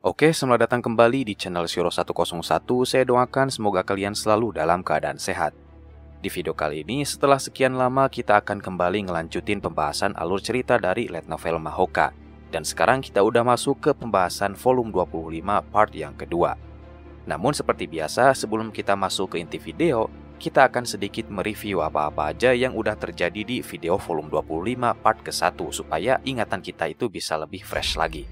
Oke, selamat datang kembali di channel Shiro 101. Saya doakan semoga kalian selalu dalam keadaan sehat. Di video kali ini, setelah sekian lama kita akan kembali ngelanjutin pembahasan alur cerita dari light novel Mahoka. Dan sekarang kita udah masuk ke pembahasan volume 25 part yang kedua. Namun seperti biasa, sebelum kita masuk ke inti video, kita akan sedikit mereview apa-apa aja yang udah terjadi di video volume 25 part ke-1 supaya ingatan kita itu bisa lebih fresh lagi.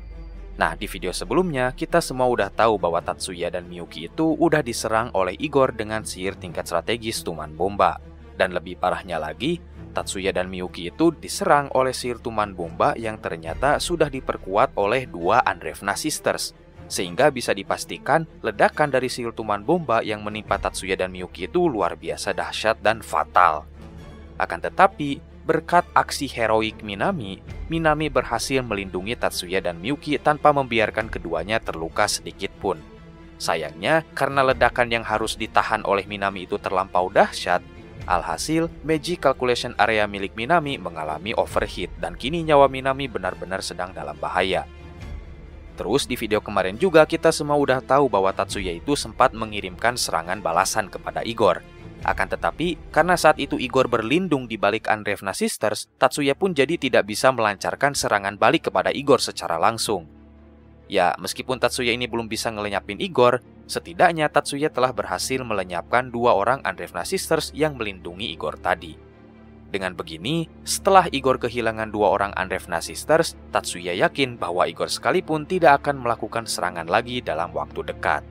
Nah, di video sebelumnya, kita semua udah tahu bahwa Tatsuya dan Miyuki itu udah diserang oleh Igor dengan sihir tingkat strategis Tuman Bomba. Dan lebih parahnya lagi, Tatsuya dan Miyuki itu diserang oleh sihir Tuman Bomba yang ternyata sudah diperkuat oleh dua Andrevna Sisters. Sehingga bisa dipastikan ledakan dari sihir Tuman Bomba yang menimpa Tatsuya dan Miyuki itu luar biasa dahsyat dan fatal. Akan tetapi, berkat aksi heroik Minami berhasil melindungi Tatsuya dan Miyuki tanpa membiarkan keduanya terluka sedikit pun. Sayangnya, karena ledakan yang harus ditahan oleh Minami itu terlampau dahsyat, alhasil Magic Calculation Area milik Minami mengalami overheat dan kini nyawa Minami benar-benar sedang dalam bahaya. Terus di video kemarin juga kita semua udah tahu bahwa Tatsuya itu sempat mengirimkan serangan balasan kepada Igor. Akan tetapi, karena saat itu Igor berlindung di balik Andrevna Sisters, Tatsuya pun jadi tidak bisa melancarkan serangan balik kepada Igor secara langsung. Ya, meskipun Tatsuya ini belum bisa ngelenyapin Igor, setidaknya Tatsuya telah berhasil melenyapkan dua orang Andrevna Sisters yang melindungi Igor tadi. Dengan begini, setelah Igor kehilangan dua orang Andrevna Sisters, Tatsuya yakin bahwa Igor sekalipun tidak akan melakukan serangan lagi dalam waktu dekat.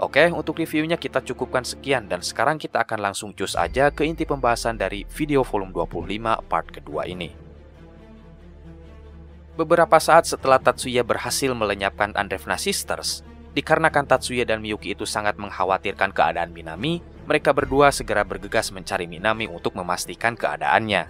Oke, untuk reviewnya kita cukupkan sekian dan sekarang kita akan langsung cus aja ke inti pembahasan dari video volume 25 part kedua ini. Beberapa saat setelah Tatsuya berhasil melenyapkan Andrevna Sisters, dikarenakan Tatsuya dan Miyuki itu sangat mengkhawatirkan keadaan Minami, mereka berdua segera bergegas mencari Minami untuk memastikan keadaannya.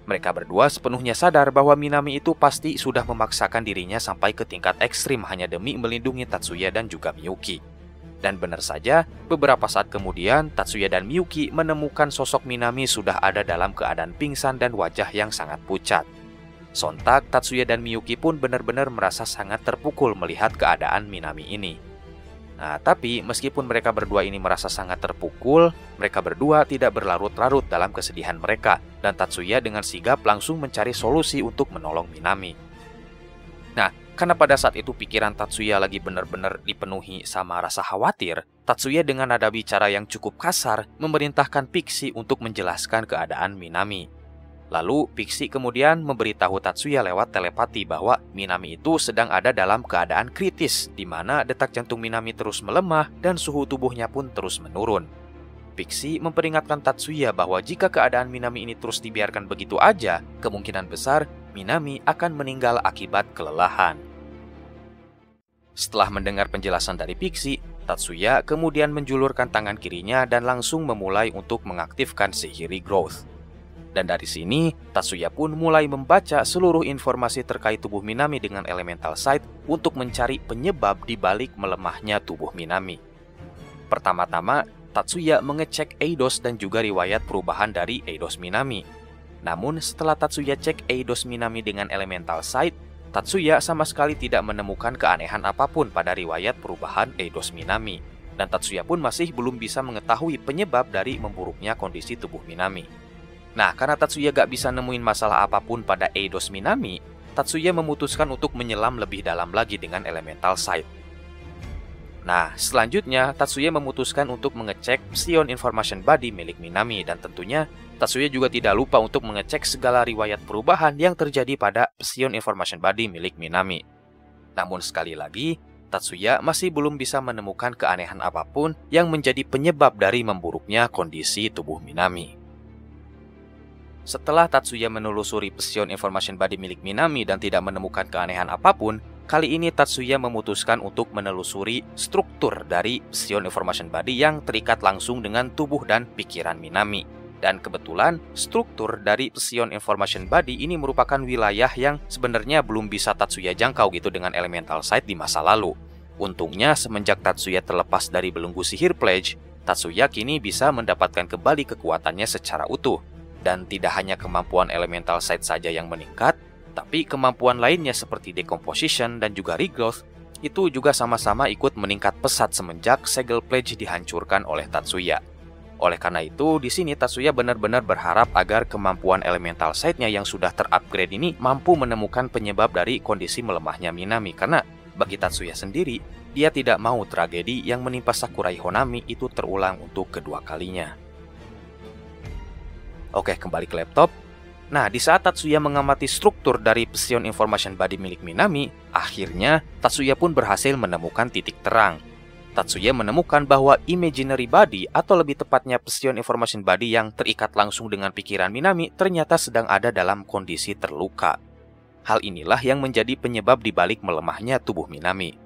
Mereka berdua sepenuhnya sadar bahwa Minami itu pasti sudah memaksakan dirinya sampai ke tingkat ekstrim hanya demi melindungi Tatsuya dan juga Miyuki. Dan benar saja, beberapa saat kemudian Tatsuya dan Miyuki menemukan sosok Minami sudah ada dalam keadaan pingsan dan wajah yang sangat pucat. Sontak, Tatsuya dan Miyuki pun benar-benar merasa sangat terpukul melihat keadaan Minami ini. Nah, tapi meskipun mereka berdua ini merasa sangat terpukul, mereka berdua tidak berlarut-larut dalam kesedihan mereka, dan Tatsuya dengan sigap langsung mencari solusi untuk menolong Minami. Nah, karena pada saat itu pikiran Tatsuya lagi benar-benar dipenuhi sama rasa khawatir, Tatsuya dengan nada bicara yang cukup kasar memerintahkan Pixie untuk menjelaskan keadaan Minami. Lalu Pixie kemudian memberitahu Tatsuya lewat telepati bahwa Minami itu sedang ada dalam keadaan kritis, di mana detak jantung Minami terus melemah dan suhu tubuhnya pun terus menurun. Pixie memperingatkan Tatsuya bahwa jika keadaan Minami ini terus dibiarkan begitu aja, kemungkinan besar Minami akan meninggal akibat kelelahan. Setelah mendengar penjelasan dari Pixie, Tatsuya kemudian menjulurkan tangan kirinya dan langsung memulai untuk mengaktifkan sihir Regrowth. Dan dari sini, Tatsuya pun mulai membaca seluruh informasi terkait tubuh Minami dengan Elemental Sight untuk mencari penyebab di balik melemahnya tubuh Minami. Pertama-tama, Tatsuya mengecek Eidos dan juga riwayat perubahan dari Eidos Minami. Namun setelah Tatsuya cek Eidos Minami dengan Elemental Sight, Tatsuya sama sekali tidak menemukan keanehan apapun pada riwayat perubahan Eidos Minami. Dan Tatsuya pun masih belum bisa mengetahui penyebab dari memburuknya kondisi tubuh Minami. Nah, karena Tatsuya gak bisa nemuin masalah apapun pada Eidos Minami, Tatsuya memutuskan untuk menyelam lebih dalam lagi dengan Elemental Sight. Nah, selanjutnya Tatsuya memutuskan untuk mengecek Psion Information Body milik Minami dan tentunya Tatsuya juga tidak lupa untuk mengecek segala riwayat perubahan yang terjadi pada Psion Information Body milik Minami. Namun sekali lagi, Tatsuya masih belum bisa menemukan keanehan apapun yang menjadi penyebab dari memburuknya kondisi tubuh Minami. Setelah Tatsuya menelusuri Psion Information Body milik Minami dan tidak menemukan keanehan apapun, kali ini Tatsuya memutuskan untuk menelusuri struktur dari Psion Information Body yang terikat langsung dengan tubuh dan pikiran Minami. Dan kebetulan, struktur dari Psion Information Body ini merupakan wilayah yang sebenarnya belum bisa Tatsuya jangkau gitu dengan Elemental Sight di masa lalu. Untungnya, semenjak Tatsuya terlepas dari belenggu sihir Pledge, Tatsuya kini bisa mendapatkan kembali kekuatannya secara utuh. Dan tidak hanya kemampuan Elemental Sight saja yang meningkat, Tapi kemampuan lainnya seperti decomposition dan juga regrowth itu juga sama-sama ikut meningkat pesat semenjak segel pledge dihancurkan oleh Tatsuya. Oleh karena itu, di sini Tatsuya benar-benar berharap agar kemampuan elemental side-nya yang sudah terupgrade ini mampu menemukan penyebab dari kondisi melemahnya Minami. Karena bagi Tatsuya sendiri, dia tidak mau tragedi yang menimpa Sakurai Honami itu terulang untuk kedua kalinya. Oke, kembali ke laptop. Nah, di saat Tatsuya mengamati struktur dari Psion Information Body milik Minami, akhirnya Tatsuya pun berhasil menemukan titik terang. Tatsuya menemukan bahwa imaginary body, atau lebih tepatnya Psion Information Body yang terikat langsung dengan pikiran Minami, ternyata sedang ada dalam kondisi terluka. Hal inilah yang menjadi penyebab dibalik melemahnya tubuh Minami.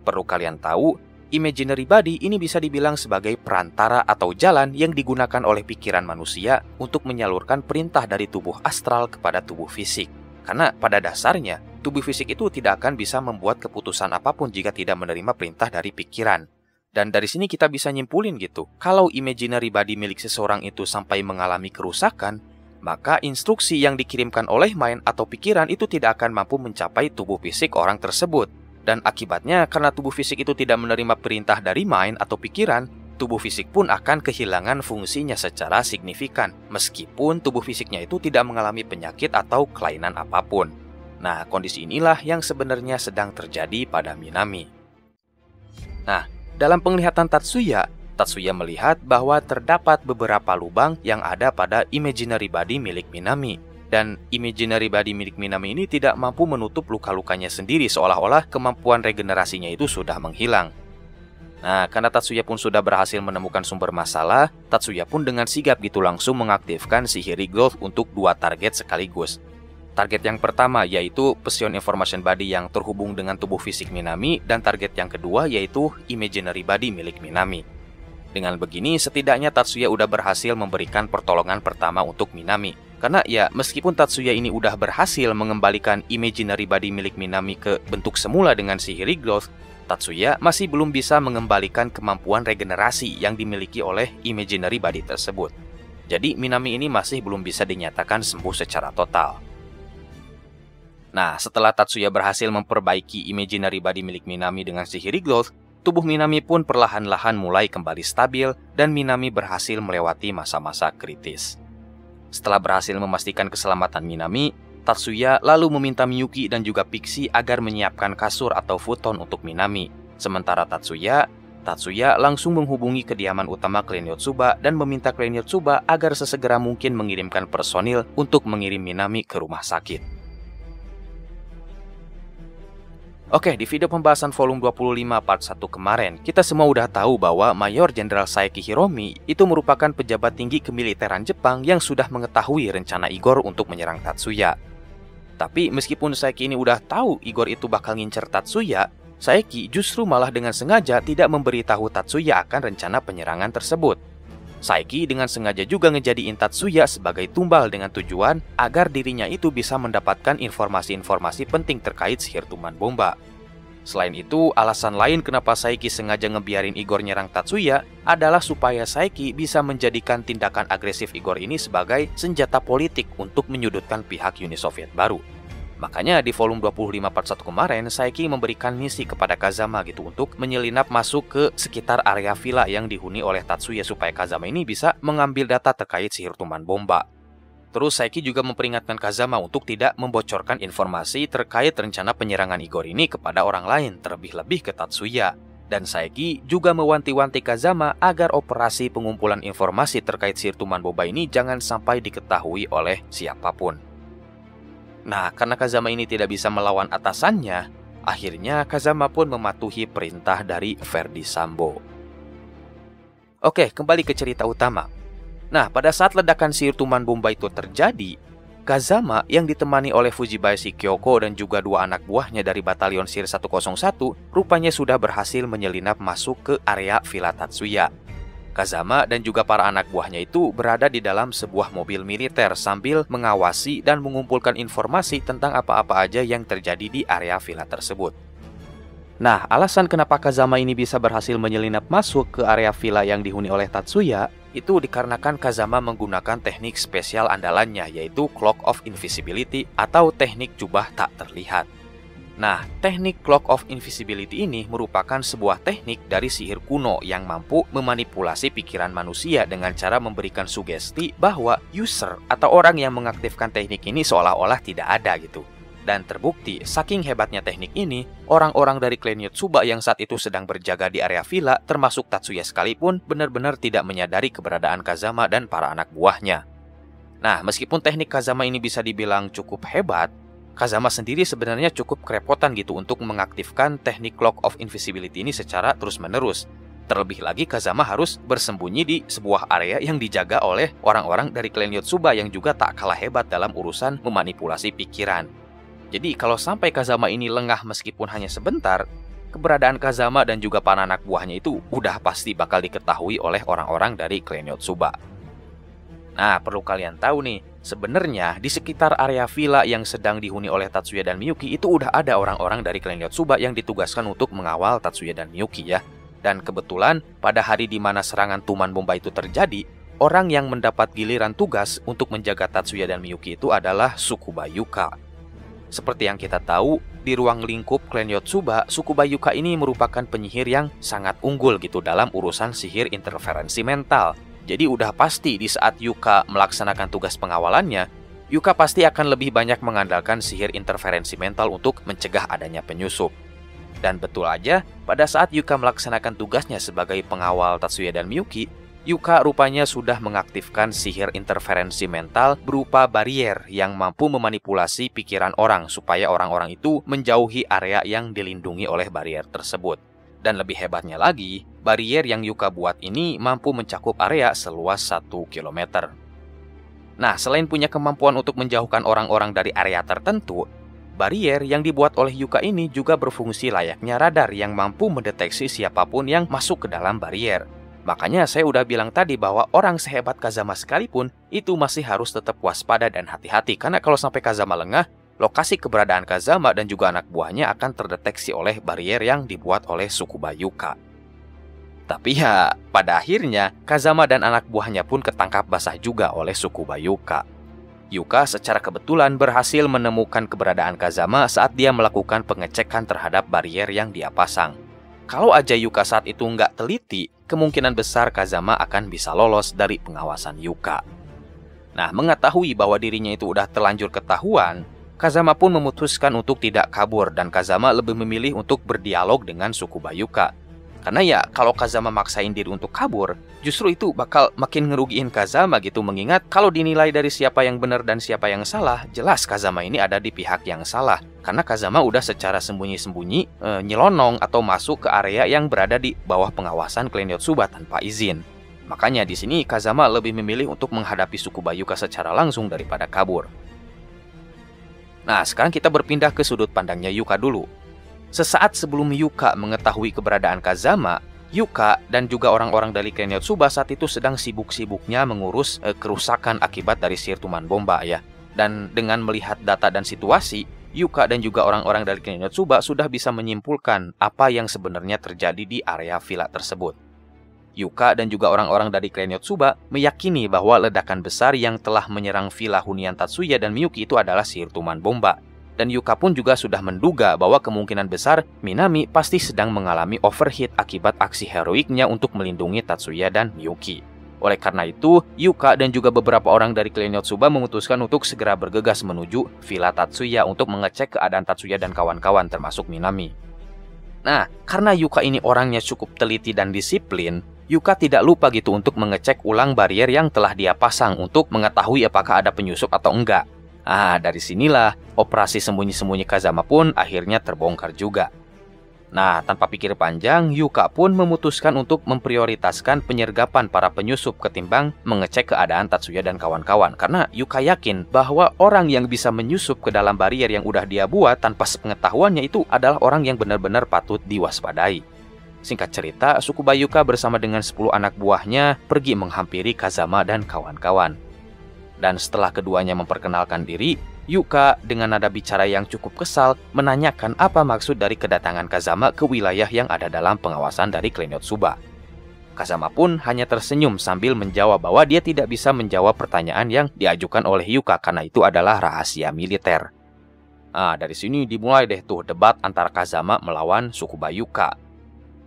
Perlu kalian tahu, imaginary body ini bisa dibilang sebagai perantara atau jalan yang digunakan oleh pikiran manusia untuk menyalurkan perintah dari tubuh astral kepada tubuh fisik. Karena pada dasarnya, tubuh fisik itu tidak akan bisa membuat keputusan apapun jika tidak menerima perintah dari pikiran. Dan dari sini kita bisa nyimpulin gitu, kalau imaginary body milik seseorang itu sampai mengalami kerusakan, maka instruksi yang dikirimkan oleh mind atau pikiran itu tidak akan mampu mencapai tubuh fisik orang tersebut. Dan akibatnya, karena tubuh fisik itu tidak menerima perintah dari mind atau pikiran, tubuh fisik pun akan kehilangan fungsinya secara signifikan, meskipun tubuh fisiknya itu tidak mengalami penyakit atau kelainan apapun. Nah, kondisi inilah yang sebenarnya sedang terjadi pada Minami. Nah, dalam penglihatan Tatsuya melihat bahwa terdapat beberapa lubang yang ada pada imaginary body milik Minami. Dan imaginary body milik Minami ini tidak mampu menutup luka-lukanya sendiri, seolah-olah kemampuan regenerasinya itu sudah menghilang. Nah, karena Tatsuya pun sudah berhasil menemukan sumber masalah, Tatsuya pun dengan sigap gitu langsung mengaktifkan sihir regrowth untuk 2 target sekaligus. Target yang pertama yaitu Psion Information Body yang terhubung dengan tubuh fisik Minami, dan target yang kedua yaitu imaginary body milik Minami. Dengan begini, setidaknya Tatsuya udah berhasil memberikan pertolongan pertama untuk Minami. Karena ya, meskipun Tatsuya ini udah berhasil mengembalikan imaginary body milik Minami ke bentuk semula dengan sihir regrowth, Tatsuya masih belum bisa mengembalikan kemampuan regenerasi yang dimiliki oleh imaginary body tersebut. Jadi Minami ini masih belum bisa dinyatakan sembuh secara total. Nah, setelah Tatsuya berhasil memperbaiki imaginary body milik Minami dengan sihir regrowth, tubuh Minami pun perlahan-lahan mulai kembali stabil dan Minami berhasil melewati masa-masa kritis. Setelah berhasil memastikan keselamatan Minami, Tatsuya lalu meminta Miyuki dan juga Pixie agar menyiapkan kasur atau futon untuk Minami. Sementara Tatsuya langsung menghubungi kediaman utama klan Yotsuba dan meminta klan Yotsuba agar sesegera mungkin mengirimkan personil untuk mengirim Minami ke rumah sakit. Oke, di video pembahasan volume 25 part 1 kemarin, kita semua udah tahu bahwa Mayor Jenderal Saeki Hiromi itu merupakan pejabat tinggi kemiliteran Jepang yang sudah mengetahui rencana Igor untuk menyerang Tatsuya. Tapi meskipun Saeki ini udah tahu Igor itu bakal ngincer Tatsuya, Saeki justru malah dengan sengaja tidak memberitahu Tatsuya akan rencana penyerangan tersebut. Saeki dengan sengaja juga ngejadiin Tatsuya sebagai tumbal dengan tujuan agar dirinya itu bisa mendapatkan informasi-informasi penting terkait sihir tuman bomba. Selain itu, alasan lain kenapa Saeki sengaja ngebiarin Igor nyerang Tatsuya adalah supaya Saeki bisa menjadikan tindakan agresif Igor ini sebagai senjata politik untuk menyudutkan pihak Uni Soviet baru. Makanya di volume 25 part 1 kemarin, Saeki memberikan misi kepada Kazama gitu untuk menyelinap masuk ke sekitar area villa yang dihuni oleh Tatsuya supaya Kazama ini bisa mengambil data terkait sihir tuman bomba. Terus Saeki juga memperingatkan Kazama untuk tidak membocorkan informasi terkait rencana penyerangan Igor ini kepada orang lain, terlebih-lebih ke Tatsuya. Dan Saeki juga mewanti-wanti Kazama agar operasi pengumpulan informasi terkait sihir tuman bomba ini jangan sampai diketahui oleh siapapun. Nah, karena Kazama ini tidak bisa melawan atasannya, akhirnya Kazama pun mematuhi perintah dari Verdi Sambo. Oke, kembali ke cerita utama. Nah, pada saat ledakan sihir tuman bomba itu terjadi, Kazama yang ditemani oleh Fujibayashi Kyoko dan juga 2 anak buahnya dari Batalion Sihir 101 rupanya sudah berhasil menyelinap masuk ke area Villa Tatsuya. Kazama dan juga para anak buahnya itu berada di dalam sebuah mobil militer sambil mengawasi dan mengumpulkan informasi tentang apa-apa aja yang terjadi di area villa tersebut. Nah, alasan kenapa Kazama ini bisa berhasil menyelinap masuk ke area villa yang dihuni oleh Tatsuya Itu dikarenakan Kazama menggunakan teknik spesial andalannya, yaitu Cloak of Invisibility atau teknik jubah tak terlihat. Nah, teknik Cloak of Invisibility ini merupakan sebuah teknik dari sihir kuno yang mampu memanipulasi pikiran manusia dengan cara memberikan sugesti bahwa user atau orang yang mengaktifkan teknik ini seolah-olah tidak ada gitu. Dan terbukti, saking hebatnya teknik ini, orang-orang dari klan Yotsuba yang saat itu sedang berjaga di area villa, termasuk Tatsuya sekalipun, benar-benar tidak menyadari keberadaan Kazama dan para anak buahnya. Nah, meskipun teknik Kazama ini bisa dibilang cukup hebat, Kazama sendiri sebenarnya cukup kerepotan gitu untuk mengaktifkan teknik Cloak of Invisibility ini secara terus-menerus. Terlebih lagi Kazama harus bersembunyi di sebuah area yang dijaga oleh orang-orang dari klan Yotsuba yang juga tak kalah hebat dalam urusan memanipulasi pikiran. Jadi kalau sampai Kazama ini lengah meskipun hanya sebentar, keberadaan Kazama dan juga para anak buahnya itu udah pasti bakal diketahui oleh orang-orang dari klan Yotsuba. Nah, perlu kalian tahu nih, sebenarnya di sekitar area villa yang sedang dihuni oleh Tatsuya dan Miyuki itu udah ada orang-orang dari klan Yotsuba yang ditugaskan untuk mengawal Tatsuya dan Miyuki ya. Dan kebetulan pada hari di mana serangan tuman bomba itu terjadi, orang yang mendapat giliran tugas untuk menjaga Tatsuya dan Miyuki itu adalah Tsukuba Yuka. Seperti yang kita tahu, di ruang lingkup klan Yotsuba, Tsukuba Yuka ini merupakan penyihir yang sangat unggul gitu dalam urusan sihir interferensi mental. Jadi udah pasti di saat Yuka melaksanakan tugas pengawalannya, Yuka pasti akan lebih banyak mengandalkan sihir interferensi mental untuk mencegah adanya penyusup. Dan betul aja, pada saat Yuka melaksanakan tugasnya sebagai pengawal Tatsuya dan Miyuki, Yuka rupanya sudah mengaktifkan sihir interferensi mental berupa barier yang mampu memanipulasi pikiran orang supaya orang-orang itu menjauhi area yang dilindungi oleh barier tersebut. Dan lebih hebatnya lagi, barier yang Yuka buat ini mampu mencakup area seluas 1 km. Nah, selain punya kemampuan untuk menjauhkan orang-orang dari area tertentu, barier yang dibuat oleh Yuka ini juga berfungsi layaknya radar yang mampu mendeteksi siapapun yang masuk ke dalam barier. Makanya saya udah bilang tadi bahwa orang sehebat Kazama sekalipun itu masih harus tetap waspada dan hati-hati. Karena kalau sampai Kazama lengah, lokasi keberadaan Kazama dan juga anak buahnya akan terdeteksi oleh barier yang dibuat oleh Tsukuba Yuka. Tapi ya, pada akhirnya Kazama dan anak buahnya pun ketangkap basah juga oleh Tsukuba Yuka. Yuka secara kebetulan berhasil menemukan keberadaan Kazama saat dia melakukan pengecekan terhadap barier yang dia pasang. Kalau aja Yuka saat itu nggak teliti, kemungkinan besar Kazama akan bisa lolos dari pengawasan Yuka. Nah, mengetahui bahwa dirinya itu udah terlanjur ketahuan, Kazama pun memutuskan untuk tidak kabur dan Kazama lebih memilih untuk berdialog dengan Tsukuba Yuka. Karena ya, kalau Kazama maksain diri untuk kabur, justru itu bakal makin ngerugiin Kazama gitu, mengingat kalau dinilai dari siapa yang benar dan siapa yang salah, jelas Kazama ini ada di pihak yang salah. Karena Kazama udah secara sembunyi-sembunyi nyelonong atau masuk ke area yang berada di bawah pengawasan klan Yotsuba tanpa izin. Makanya di sini Kazama lebih memilih untuk menghadapi Tsukuba Yuka secara langsung daripada kabur. Nah, sekarang kita berpindah ke sudut pandangnya Yuka dulu. Sesaat sebelum Yuka mengetahui keberadaan Kazama, Yuka dan juga orang-orang dari klan Yotsuba saat itu sedang sibuk-sibuknya mengurus kerusakan akibat dari sihir tuman bomba ya. Dan dengan melihat data dan situasi, Yuka dan juga orang-orang dari klan Yotsuba sudah bisa menyimpulkan apa yang sebenarnya terjadi di area villa tersebut. Yuka dan juga orang-orang dari klan Yotsuba meyakini bahwa ledakan besar yang telah menyerang villa hunian Tatsuya dan Miyuki itu adalah sihir tuman bomba. Dan Yuka pun juga sudah menduga bahwa kemungkinan besar Minami pasti sedang mengalami overheat akibat aksi heroiknya untuk melindungi Tatsuya dan Miyuki. Oleh karena itu, Yuka dan juga beberapa orang dari klan Yotsuba memutuskan untuk segera bergegas menuju villa Tatsuya untuk mengecek keadaan Tatsuya dan kawan-kawan termasuk Minami. Nah, karena Yuka ini orangnya cukup teliti dan disiplin, Yuka tidak lupa gitu untuk mengecek ulang barier yang telah dia pasang untuk mengetahui apakah ada penyusup atau enggak. Dari sinilah operasi sembunyi-sembunyi Kazama pun akhirnya terbongkar juga. Nah, tanpa pikir panjang, Yuka pun memutuskan untuk memprioritaskan penyergapan para penyusup ketimbang mengecek keadaan Tatsuya dan kawan-kawan. Karena Yuka yakin bahwa orang yang bisa menyusup ke dalam barier yang udah dia buat tanpa sepengetahuannya itu adalah orang yang benar-benar patut diwaspadai. Singkat cerita, Tsukuba Yuka bersama dengan 10 anak buahnya pergi menghampiri Kazama dan kawan-kawan. Dan setelah keduanya memperkenalkan diri, Yuka dengan nada bicara yang cukup kesal menanyakan apa maksud dari kedatangan Kazama ke wilayah yang ada dalam pengawasan dari klan Yotsuba. Kazama pun hanya tersenyum sambil menjawab bahwa dia tidak bisa menjawab pertanyaan yang diajukan oleh Yuka karena itu adalah rahasia militer. Nah, dari sini dimulai deh tuh debat antara Kazama melawan Tsukuba Yuka.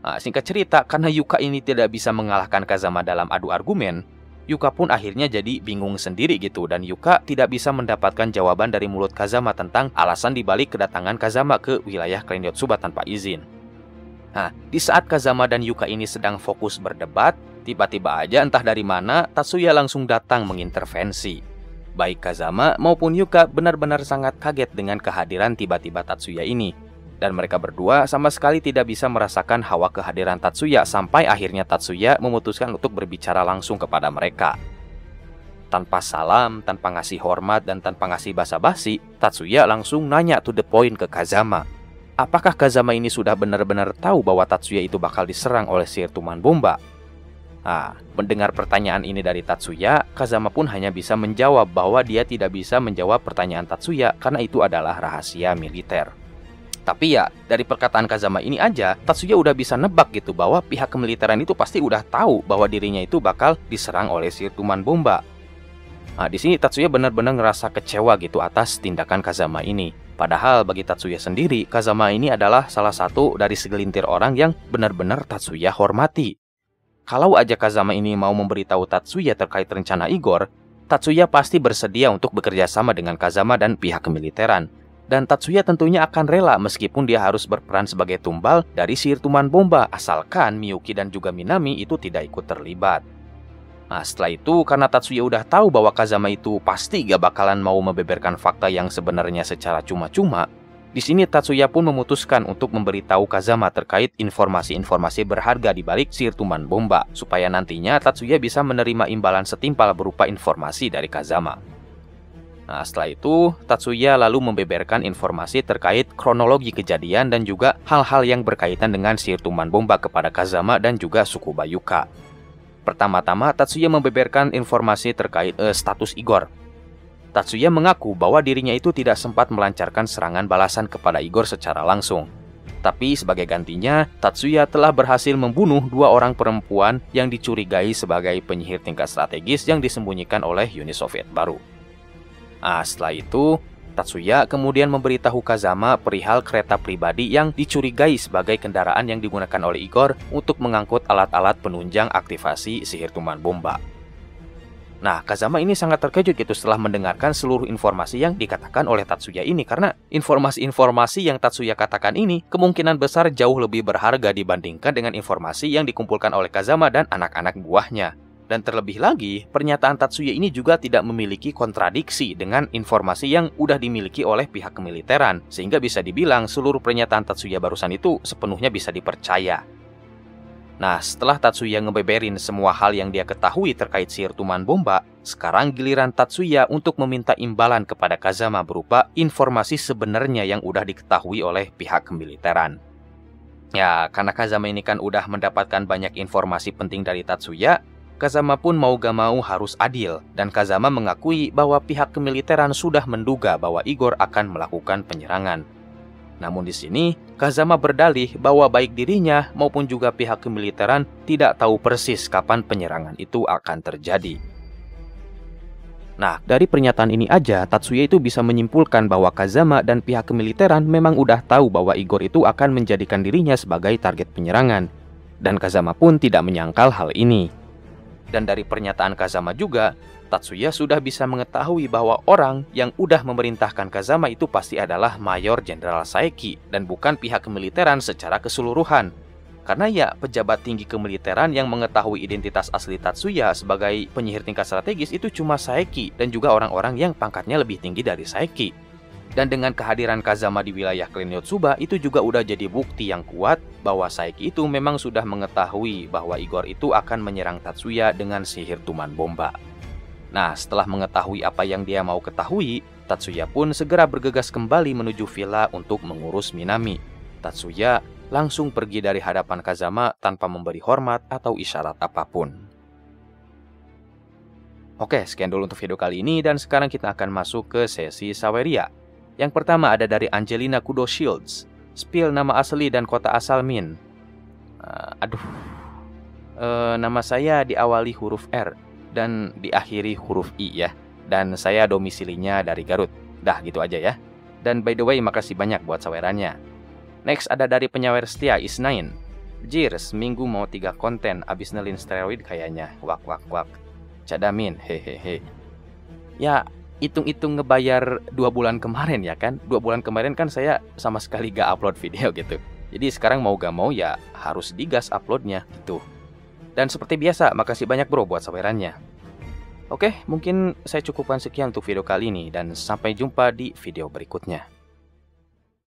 Nah, singkat cerita, karena Yuka ini tidak bisa mengalahkan Kazama dalam adu argumen, Yuka pun akhirnya jadi bingung sendiri gitu, dan Yuka tidak bisa mendapatkan jawaban dari mulut Kazama tentang alasan dibalik kedatangan Kazama ke wilayah Clan Yotsuba tanpa izin. Nah, di saat Kazama dan Yuka ini sedang fokus berdebat, tiba-tiba aja entah dari mana Tatsuya langsung datang mengintervensi. Baik Kazama maupun Yuka benar-benar sangat kaget dengan kehadiran tiba-tiba Tatsuya ini. Dan mereka berdua sama sekali tidak bisa merasakan hawa kehadiran Tatsuya sampai akhirnya Tatsuya memutuskan untuk berbicara langsung kepada mereka. Tanpa salam, tanpa ngasih hormat, dan tanpa ngasih basa-basi, Tatsuya langsung nanya to the point ke Kazama. Apakah Kazama ini sudah benar-benar tahu bahwa Tatsuya itu bakal diserang oleh sihir tuman bomba? Nah, mendengar pertanyaan ini dari Tatsuya, Kazama pun hanya bisa menjawab bahwa dia tidak bisa menjawab pertanyaan Tatsuya karena itu adalah rahasia militer. Tapi ya, dari perkataan Kazama ini aja, Tatsuya udah bisa nebak gitu bahwa pihak kemiliteran itu pasti udah tahu bahwa dirinya itu bakal diserang oleh sihir tuman bomba. Nah, di sini Tatsuya benar-benar ngerasa kecewa gitu atas tindakan Kazama ini. Padahal bagi Tatsuya sendiri, Kazama ini adalah salah satu dari segelintir orang yang benar-benar Tatsuya hormati. Kalau aja Kazama ini mau memberitahu Tatsuya terkait rencana Igor, Tatsuya pasti bersedia untuk bekerja sama dengan Kazama dan pihak kemiliteran. Dan Tatsuya tentunya akan rela meskipun dia harus berperan sebagai tumbal dari sihir tuman bomba, asalkan Miyuki dan juga Minami itu tidak ikut terlibat. Nah, setelah itu, karena Tatsuya udah tahu bahwa Kazama itu pasti gak bakalan mau membeberkan fakta yang sebenarnya secara cuma-cuma, di sini Tatsuya pun memutuskan untuk memberitahu Kazama terkait informasi-informasi berharga di balik sihir tuman bomba, supaya nantinya Tatsuya bisa menerima imbalan setimpal berupa informasi dari Kazama. Nah, setelah itu, Tatsuya lalu membeberkan informasi terkait kronologi kejadian dan juga hal-hal yang berkaitan dengan sihir tuman bomba kepada Kazama dan juga Tsukuba Yuka. Pertama-tama, Tatsuya membeberkan informasi terkait status Igor. Tatsuya mengaku bahwa dirinya itu tidak sempat melancarkan serangan balasan kepada Igor secara langsung. Tapi sebagai gantinya, Tatsuya telah berhasil membunuh 2 orang perempuan yang dicurigai sebagai penyihir tingkat strategis yang disembunyikan oleh Uni Soviet baru. Nah, setelah itu, Tatsuya kemudian memberitahu Kazama perihal kereta pribadi yang dicurigai sebagai kendaraan yang digunakan oleh Igor untuk mengangkut alat-alat penunjang aktivasi sihir tuman bomba. Nah, Kazama ini sangat terkejut gitu setelah mendengarkan seluruh informasi yang dikatakan oleh Tatsuya ini, karena informasi-informasi yang Tatsuya katakan ini kemungkinan besar jauh lebih berharga dibandingkan dengan informasi yang dikumpulkan oleh Kazama dan anak-anak buahnya. Dan terlebih lagi, pernyataan Tatsuya ini juga tidak memiliki kontradiksi dengan informasi yang udah dimiliki oleh pihak kemiliteran, sehingga bisa dibilang seluruh pernyataan Tatsuya barusan itu sepenuhnya bisa dipercaya. Nah, setelah Tatsuya ngebeberin semua hal yang dia ketahui terkait sihir tuman bomba, sekarang giliran Tatsuya untuk meminta imbalan kepada Kazama berupa informasi sebenarnya yang udah diketahui oleh pihak kemiliteran. Ya, karena Kazama ini kan udah mendapatkan banyak informasi penting dari Tatsuya, Kazama pun mau gak mau harus adil, dan Kazama mengakui bahwa pihak kemiliteran sudah menduga bahwa Igor akan melakukan penyerangan. Namun di sini, Kazama berdalih bahwa baik dirinya maupun juga pihak kemiliteran tidak tahu persis kapan penyerangan itu akan terjadi. Nah, dari pernyataan ini aja, Tatsuya itu bisa menyimpulkan bahwa Kazama dan pihak kemiliteran memang udah tahu bahwa Igor itu akan menjadikan dirinya sebagai target penyerangan. Dan Kazama pun tidak menyangkal hal ini. Dan dari pernyataan Kazama juga, Tatsuya sudah bisa mengetahui bahwa orang yang udah memerintahkan Kazama itu pasti adalah Mayor Jenderal Saeki dan bukan pihak kemiliteran secara keseluruhan. Karena ya, pejabat tinggi kemiliteran yang mengetahui identitas asli Tatsuya sebagai penyihir tingkat strategis itu cuma Saeki dan juga orang-orang yang pangkatnya lebih tinggi dari Saeki. Dan dengan kehadiran Kazama di wilayah Clan Yotsuba itu juga udah jadi bukti yang kuat bahwa Saeki itu memang sudah mengetahui bahwa Igor itu akan menyerang Tatsuya dengan sihir tuman bomba. Nah, setelah mengetahui apa yang dia mau ketahui, Tatsuya pun segera bergegas kembali menuju villa untuk mengurus Minami. Tatsuya langsung pergi dari hadapan Kazama tanpa memberi hormat atau isyarat apapun. Oke, sekian dulu untuk video kali ini dan sekarang kita akan masuk ke sesi Saweria. Yang pertama ada dari Angelina Kudo Shields. Spill nama asli dan kota asal Min. Nama saya diawali huruf R dan diakhiri huruf I ya. Dan saya domisilinya dari Garut. Dah gitu aja ya. Dan by the way, makasih banyak buat sawerannya. Next ada dari penyawer setia Isnain. Jir, seminggu mau 3 konten abis nelin steroid kayaknya. Wak wak wak. Cadamin, hehehe. Ya, hitung-hitung ngebayar 2 bulan kemarin ya kan. 2 bulan kemarin kan saya sama sekali gak upload video gitu. Jadi sekarang mau gak mau ya harus digas uploadnya gitu. Dan seperti biasa, makasih banyak bro buat sawerannya. Oke, mungkin saya cukupkan sekian untuk video kali ini dan sampai jumpa di video berikutnya.